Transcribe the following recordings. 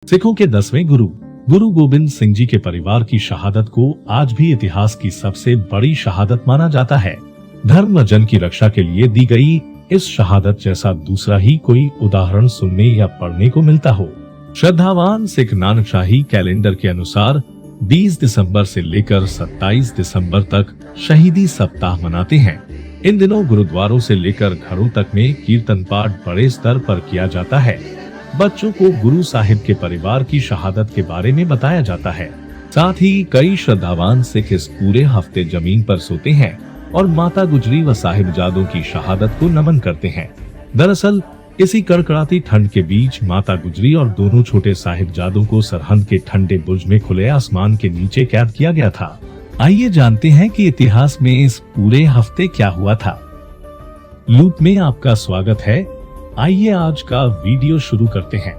सिखों के 10वें गुरु गुरु गोबिंद सिंह जी के परिवार की शहादत को आज भी इतिहास की सबसे बड़ी शहादत माना जाता है। धर्म व जन की रक्षा के लिए दी गई इस शहादत जैसा दूसरा ही कोई उदाहरण सुनने या पढ़ने को मिलता हो। श्रद्धावान सिख नानकशाही कैलेंडर के अनुसार 20 दिसंबर से लेकर 27 दिसंबर तक शहीदी सप्ताह मनाते हैं। इन दिनों गुरुद्वारों से लेकर घरों तक में कीर्तन पाठ बड़े स्तर पर किया जाता है। बच्चों को गुरु साहिब के परिवार की शहादत के बारे में बताया जाता है। साथ ही कई श्रद्धावान सिख इस पूरे हफ्ते जमीन पर सोते हैं और माता गुजरी व साहिबजादों की शहादत को नमन करते हैं। दरअसल इसी कड़कड़ाती ठंड के बीच माता गुजरी और दोनों छोटे साहिबजादों को सरहंद के ठंडे बुर्ज में खुले आसमान के नीचे कैद किया गया था। आइए जानते हैं कि इतिहास में इस पूरे हफ्ते क्या हुआ था। लूप में आपका स्वागत है। आइए आज का वीडियो शुरू करते हैं।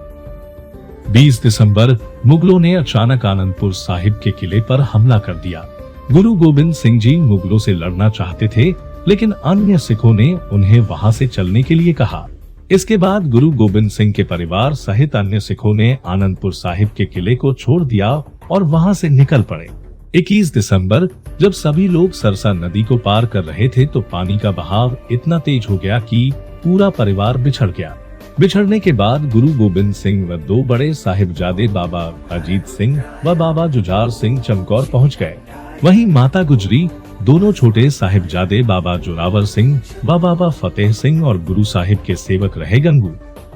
20 दिसंबर मुगलों ने अचानक आनंदपुर साहिब के किले पर हमला कर दिया। गुरु गोबिंद सिंह जी मुगलों से लड़ना चाहते थे, लेकिन अन्य सिखों ने उन्हें वहां से चलने के लिए कहा। इसके बाद गुरु गोबिंद सिंह के परिवार सहित अन्य सिखों ने आनंदपुर साहिब के किले को छोड़ दिया और वहां से निकल पड़े। 21 दिसंबर जब सभी लोग सरसा नदी को पार कर रहे थे तो पानी का बहाव इतना तेज हो गया कि पूरा परिवार बिछड़ गया। बिछड़ने के बाद गुरु गोबिंद सिंह व दो बड़े साहिबजादे बाबा अजीत सिंह व बाबा जुझार सिंह चमकौर पहुंच गए। वहीं माता गुजरी, दोनों छोटे साहिबजादे बाबा जोरावर सिंह व बाबा फतेह सिंह और गुरु साहिब के सेवक रहे गंगू,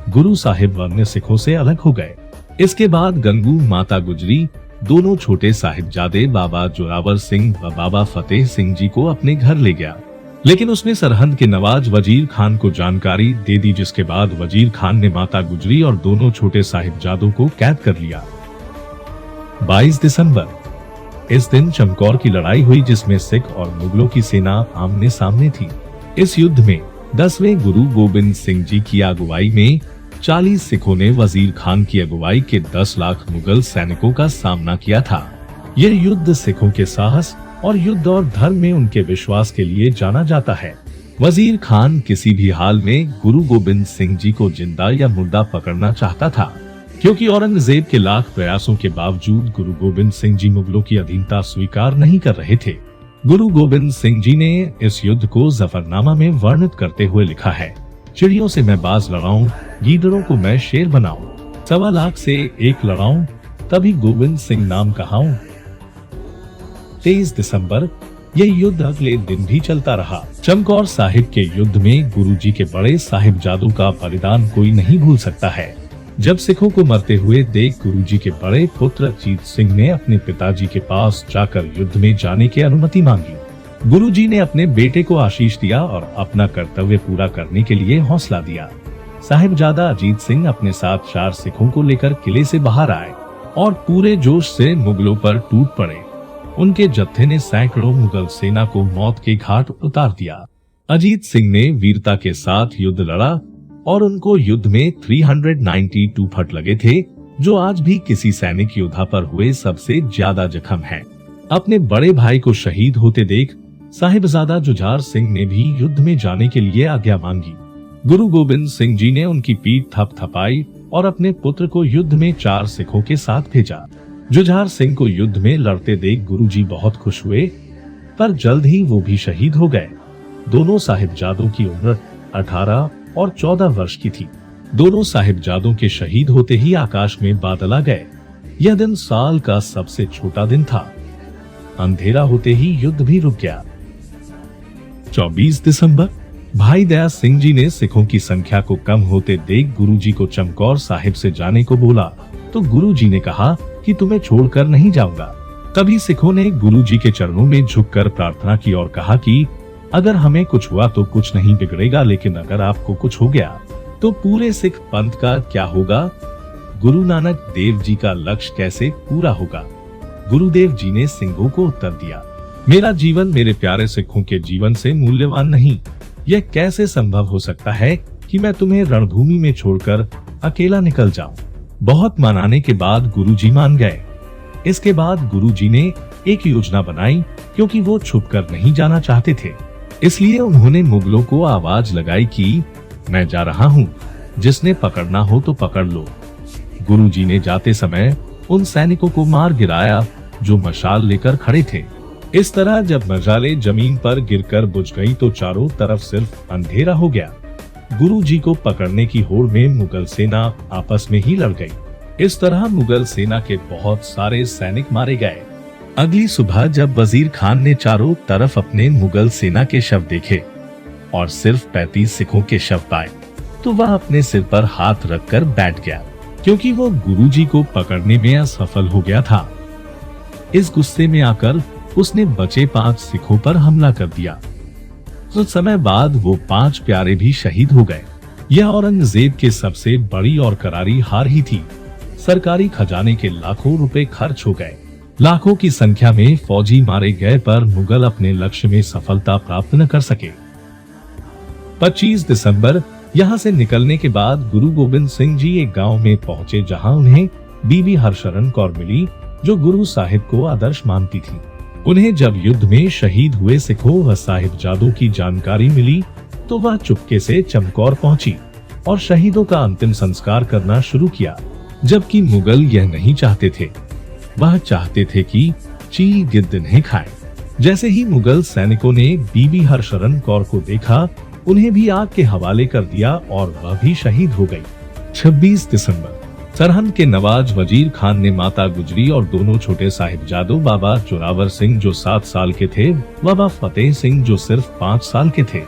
गुरु साहिब अन्य सिखों से अलग हो गए। इसके बाद गंगू माता गुजरी, दोनों छोटे साहिबजादे बाबा जोरावर सिंह व बाबा फतेह सिंह जी को अपने घर ले गया, लेकिन उसने सरहंद के नवाज वजीर खान को जानकारी दे दी, जिसके बाद वजीर खान ने माता गुजरी और दोनों छोटे साहिबजादों को कैद कर लिया। 22 दिसंबर इस दिन चमकौर की लड़ाई हुई, जिसमें सिख और मुगलों की सेना आमने सामने थी। इस युद्ध में 10वें गुरु गोबिंद सिंह जी की अगुवाई में 40 सिखों ने वजीर खान की अगुवाई के 10 लाख मुगल सैनिकों का सामना किया था। यह युद्ध सिखों के साहस और युद्ध और धर्म में उनके विश्वास के लिए जाना जाता है। वजीर खान किसी भी हाल में गुरु गोबिंद सिंह जी को जिंदा या मुर्दा पकड़ना चाहता था, क्योंकि औरंगजेब के लाख प्रयासों के बावजूद गुरु गोबिंद सिंह जी मुगलों की अधीनता स्वीकार नहीं कर रहे थे। गुरु गोबिंद सिंह जी ने इस युद्ध को जफरनामा में वर्णित करते हुए लिखा है, चिड़ियों से मैं बाज लड़ाऊं, गीदड़ों को मैं शेर बनाऊं, 1.25 लाख से एक लड़ाऊं, तभी गोबिंद सिंह नाम कहाऊं। 23 दिसंबर यह युद्ध अगले दिन भी चलता रहा। चमकौर साहिब के युद्ध में गुरुजी के बड़े साहिबजादों का बलिदान कोई नहीं भूल सकता है। जब सिखों को मरते हुए देख गुरुजी के बड़े पुत्र अजीत सिंह ने अपने पिताजी के पास जाकर युद्ध में जाने की अनुमति मांगी। गुरुजी ने अपने बेटे को आशीष दिया और अपना कर्तव्य पूरा करने के लिए हौसला दिया। साहिबजादा अजीत सिंह अपने साथ 4 सिखों को लेकर किले से बाहर आए और पूरे जोश से मुगलों पर टूट पड़े। उनके जत्थे ने सैकड़ों मुगल सेना को मौत के घाट उतार दिया। अजीत सिंह ने वीरता के साथ युद्ध लड़ा और उनको युद्ध में 392 फट लगे थे, जो आज भी किसी सैनिक योद्धा पर हुए सबसे ज्यादा जख्म है। अपने बड़े भाई को शहीद होते देख साहिबजादा जुझार सिंह ने भी युद्ध में जाने के लिए आज्ञा मांगी। गुरु गोबिंद सिंह जी ने उनकी पीठ थपथपाई और अपने पुत्र को युद्ध में 4 सिखों के साथ भेजा। जुझार सिंह को युद्ध में लड़ते देख गुरुजी बहुत खुश हुए, पर जल्द ही वो भी शहीद हो गए। दोनों साहिबजादों की उम्र 18 और 14 वर्ष की थी। दोनों साहिबजादों के शहीद होते ही आकाश में बादल आ गए। यह दिन साल का सबसे छोटा दिन था। अंधेरा होते ही युद्ध भी रुक गया। 24 दिसंबर भाई दया सिंह जी ने सिखों की संख्या को कम होते देख गुरुजी को चमकौर साहिब से जाने को बोला, तो गुरुजी ने कहा कि तुम्हें छोड़कर नहीं जाऊंगा। तभी सिखों ने गुरुजी के चरणों में झुककर प्रार्थना की और कहा कि अगर हमें कुछ हुआ तो कुछ नहीं बिगड़ेगा, लेकिन अगर आपको कुछ हो गया तो पूरे सिख पंथ का क्या होगा? गुरु नानक देव जी का लक्ष्य कैसे पूरा होगा? गुरुदेव जी ने सिंहों को उत्तर दिया, मेरा जीवन मेरे प्यारे सिखों के जीवन से मूल्यवान नहीं। यह कैसे संभव हो सकता है कि मैं तुम्हें रणभूमि में छोड़कर अकेला निकल जाऊं? बहुत मनाने के बाद गुरुजी मान गए। इसके बाद गुरुजी ने एक योजना बनाई, क्योंकि वो छुपकर नहीं जाना चाहते थे। इसलिए उन्होंने मुगलों को आवाज लगाई कि मैं जा रहा हूँ, जिसने पकड़ना हो तो पकड़ लो। गुरुजी ने जाते समय उन सैनिकों को मार गिराया जो मशाल लेकर खड़े थे। इस तरह जब मशालें जमीन पर गिरकर बुझ गई तो चारों तरफ सिर्फ अंधेरा हो गया। गुरुजी को पकड़ने की होड़ में मुगल सेना आपस में ही लड़ गई। इस तरह मुगल सेना के बहुत सारे सैनिक मारे गए। अगली सुबह जब वजीर खान ने चारों तरफ अपने मुगल सेना के शव देखे और सिर्फ 35 सिखों के शव पाए तो वह अपने सिर पर हाथ रखकर बैठ गया, क्योंकि वो गुरुजी को पकड़ने में असफल हो गया था। इस गुस्से में आकर उसने बचे 5 सिखों पर हमला कर दिया। कुछ समय बाद वो 5 प्यारे भी शहीद हो गए। यह औरंगजेब के सबसे बड़ी और करारी हार ही थी। सरकारी खजाने के लाखों रुपए खर्च हो गए, लाखों की संख्या में फौजी मारे गए, पर मुगल अपने लक्ष्य में सफलता प्राप्त न कर सके। 25 दिसंबर यहाँ से निकलने के बाद गुरु गोविंद सिंह जी एक गांव में पहुंचे, जहां उन्हें बीबी हरशरण कौर मिली, जो गुरु साहिब को आदर्श मानती थी। उन्हें जब युद्ध में शहीद हुए सिखों व साहिबजादों की जानकारी मिली तो वह चुपके से चमकौर पहुंची और शहीदों का अंतिम संस्कार करना शुरू किया, जबकि मुगल यह नहीं चाहते थे। वह चाहते थे कि चील गिद्ध नहीं खाए। जैसे ही मुगल सैनिकों ने बीबी हरशरण कौर को देखा, उन्हें भी आग के हवाले कर दिया और वह भी शहीद हो गई। 26 दिसंबर सरहंद के नवाज वजीर खान ने माता गुजरी और दोनों छोटे साहिबजादों बाबा जोरावर सिंह जो 7 साल के थे, बाबा फतेह सिंह जो सिर्फ 5 साल के थे,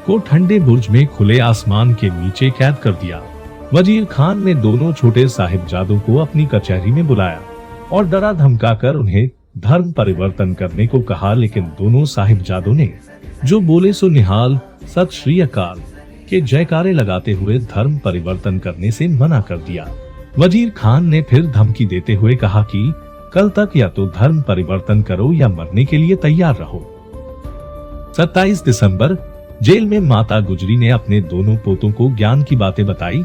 को ठंडे बुर्ज में खुले आसमान के नीचे कैद कर दिया। वजीर खान ने दोनों छोटे साहिबजादों को अपनी कचहरी में बुलाया और डरा धमकाकर उन्हें धर्म परिवर्तन करने को कहा, लेकिन दोनों साहिबजादों ने जो बोले सो निहाल, सत श्री अकाल के जयकारे लगाते हुए धर्म परिवर्तन करने से मना कर दिया। वजीर खान ने फिर धमकी देते हुए कहा कि कल तक या तो धर्म परिवर्तन करो या मरने के लिए तैयार रहो। 27 दिसंबर जेल में माता गुजरी ने अपने दोनों पोतों को ज्ञान की बातें बताई।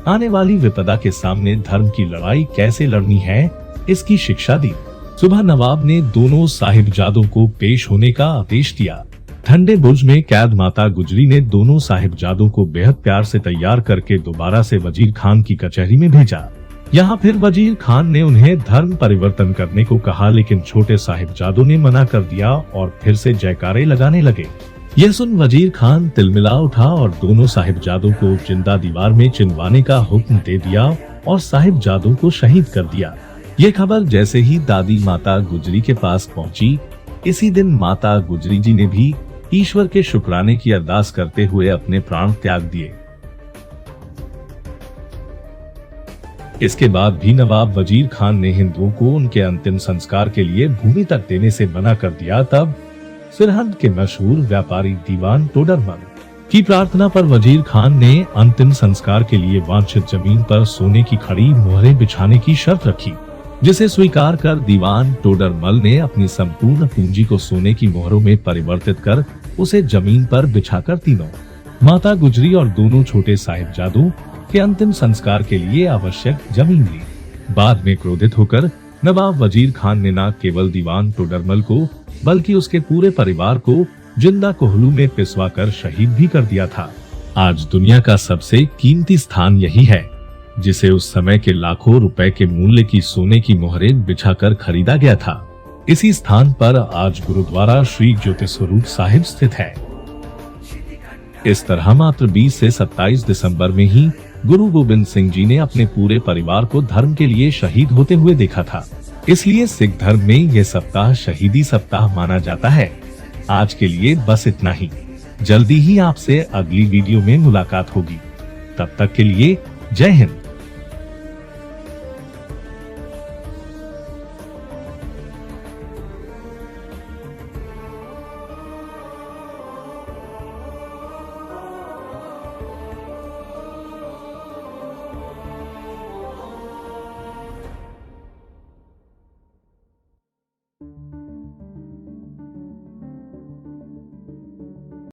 आने वाली विपदा के सामने धर्म की लड़ाई कैसे लड़नी है, इसकी शिक्षा दी। सुबह नवाब ने दोनों साहिबजादों को पेश होने का आदेश दिया। ठंडे बुर्ज में कैद माता गुजरी ने दोनों साहिबजादों को बेहद प्यार से तैयार करके दोबारा से वजीर खान की कचहरी में भेजा। यहाँ फिर वजीर खान ने उन्हें धर्म परिवर्तन करने को कहा, लेकिन छोटे साहिबजादों ने मना कर दिया और फिर से जयकारे लगाने लगे। यह सुन वजीर खान तिलमिला उठा और दोनों साहिबजादों को जिंदा दीवार में चिनवाने का हुक्म दे दिया और साहिबजादों को शहीद कर दिया। ये खबर जैसे ही दादी माता गुजरी के पास पहुंची, इसी दिन माता गुजरी जी ने भी ईश्वर के शुक्राने की अरदास करते हुए अपने प्राण त्याग दिए। इसके बाद भी नवाब वजीर खान ने हिंदुओं को उनके अंतिम संस्कार के लिए भूमि तक देने से मना कर दिया। तब सिरहंद के मशहूर व्यापारी दीवान टोडरमल की प्रार्थना पर वजीर खान ने अंतिम संस्कार के लिए वांछित जमीन पर सोने की खड़ी मोहरें बिछाने की शर्त रखी, जिसे स्वीकार कर दीवान टोडरमल ने अपनी संपूर्ण पूंजी को सोने की मोहरों में परिवर्तित कर उसे जमीन पर बिछाकर तीनों माता गुजरी और दोनों छोटे साहिबजादों के अंतिम संस्कार के लिए आवश्यक जमीन ली। बाद में क्रोधित होकर नवाब वजीर खान ने न केवल दीवान टोडरमल को बल्कि उसके पूरे परिवार को जिंदा कोहलू में पिसवा कर शहीद भी कर दिया था। आज दुनिया का सबसे कीमती स्थान यही है, जिसे उस समय के लाखों रुपए के मूल्य की सोने की मोहरें बिछाकर खरीदा गया था। इसी स्थान पर आज गुरुद्वारा श्री ज्योति स्वरूप साहिब स्थित है। इस तरह मात्र 20 से 27 दिसंबर में ही गुरु गोविंद सिंह जी ने अपने पूरे परिवार को धर्म के लिए शहीद होते हुए देखा था। इसलिए सिख धर्म में यह सप्ताह शहीदी सप्ताह माना जाता है। आज के लिए बस इतना ही। जल्दी ही आपसे अगली वीडियो में मुलाकात होगी। तब तक के लिए जय हिंद।